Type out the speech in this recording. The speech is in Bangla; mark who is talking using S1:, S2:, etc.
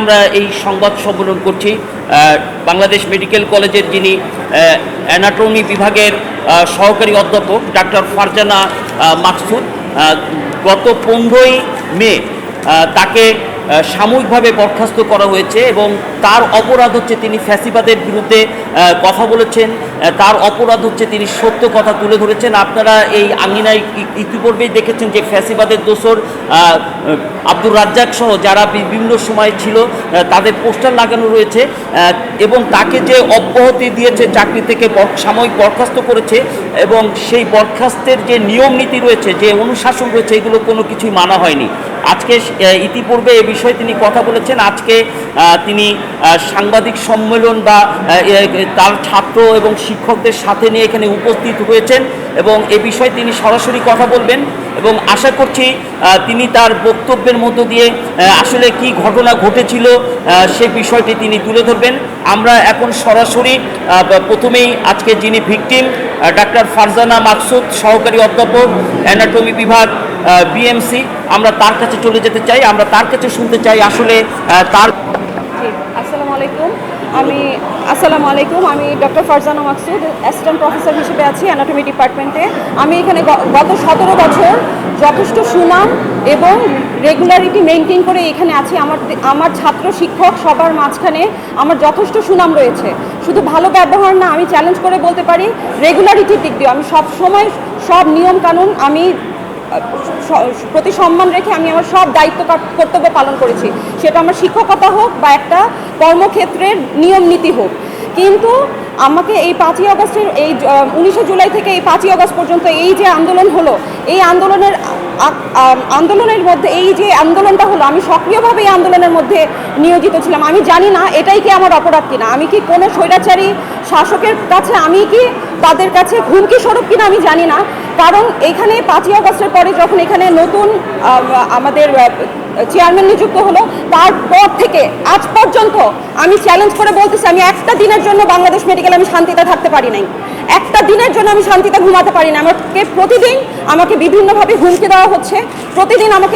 S1: আমরা এই সংবাদ সম্মেলন করছি বাংলাদেশ মেডিকেল কলেজের যিনি অ্যানাটমি বিভাগের সহকারী অধ্যাপক ডাক্তার ফারজানা মাকসুদ গত 15ই মে তাকে সাময়িকভাবে বরখাস্ত করা হয়েছে এবং তার অপরাধ হচ্ছে তিনি ফ্যাসিবাদের বিরুদ্ধে কথা বলেছেন। তার অপরাধ হচ্ছে তিনি সত্য কথা তুলে ধরেছেন। আপনারা এই আঙিনায় ইতিপূর্বেই দেখেছেন যে ফ্যাসিবাদের দোসর আব্দুর রাজ্জাক সহ যারা বিভিন্ন সময় ছিল তাদের পোস্টার লাগানো রয়েছে এবং তাকে যে অব্যাহতি দিয়েছে চাকরি থেকে সাময়িক বরখাস্ত করেছে এবং সেই বরখাস্তের যে নিয়ম নীতি রয়েছে, যে অনুশাসন রয়েছে, এগুলো কোনো কিছুই মানা হয়নি। আজকে ইতিপূর্বে এ বিষয়ে তিনি কথা বলেছেন। আজকে তিনি সাংবাদিক সম্মেলন বা তার ছাত্র এবং শিক্ষকদের সাথে নিয়ে এখানে উপস্থিত হয়েছেন এবং এ বিষয়ে তিনি সরাসরি কথা বলবেন এবং আশা করছি তিনি তার বক্তব্যের মধ্য দিয়ে আসলে কি ঘটনা ঘটেছিল সে বিষয়টি তিনি তুলে ধরবেন। আমরা এখন সরাসরি প্রথমেই আজকে যিনি ভিকটিম ডাক্তার ফারজানা মাকসুদ সহকারী অধ্যাপক অ্যানাটমি বিভাগ বিএমসি, আমরা তার কাছে চলে যেতে চাই। আমরা তার কাছে শুনতে চাই আসলে তার।
S2: আসসালামু আলাইকুম, আমি doctor Farzana Maksud, assistant professor হিসেবে আছি অ্যানাটমি ডিপার্টমেন্টে। আমি এখানে গত 17 বছর যথেষ্ট সুনাম এবং রেগুলারিটি মেনটেন করে এখানে আছি। আমার ছাত্র শিক্ষক সবার মাঝখানে আমার যথেষ্ট সুনাম রয়েছে। শুধু ভালো ব্যবহার না, আমি চ্যালেঞ্জ করে বলতে পারি রেগুলারিটির দিক দিয়ে আমি সব সময় সব নিয়ম কানুন আমি প্রতি সম্মান রেখে আমি আমার সব দায়িত্ব কর্তব্য পালন করেছি, সেটা আমার শিক্ষকতা হোক বা একটা কর্মক্ষেত্রের নিয়ম নীতি হোক। কিন্তু আমাকে এই 5ই আগস্টের এই 19শে জুলাই থেকে এই 5ই আগস্ট পর্যন্ত এই যে আন্দোলন হলো, এই আন্দোলনের মধ্যে এই যে আন্দোলনটা হলো, আমি সক্রিয়ভাবে এই আন্দোলনের মধ্যে নিয়োজিত ছিলাম। আমি জানি না এটাই কি আমার অপরাধ কিনা, আমি কি কোনো স্বৈরাচারী শাসকের কাছে আমি কি তাদের কাছে হুমকি স্বরূপ কিনা আমি জানি না। কারণ এখানে 5ই আগস্টের পরে যখন এখানে নতুন আমাদের চেয়ারম্যান নিযুক্ত হলো, তারপর থেকে আজ পর্যন্ত আমি চ্যালেঞ্জ করে বলতেছি, আমি একটা দিনের জন্য বাংলাদেশ মেডিকেলে আমি শান্তিতে থাকতে পারি নাই, একটা দিনের জন্য আমি শান্তিতে ঘুমাতে পারি না। আমাকে প্রতিদিন বিভিন্নভাবে হুমকি দেওয়া হচ্ছে, প্রতিদিন আমাকে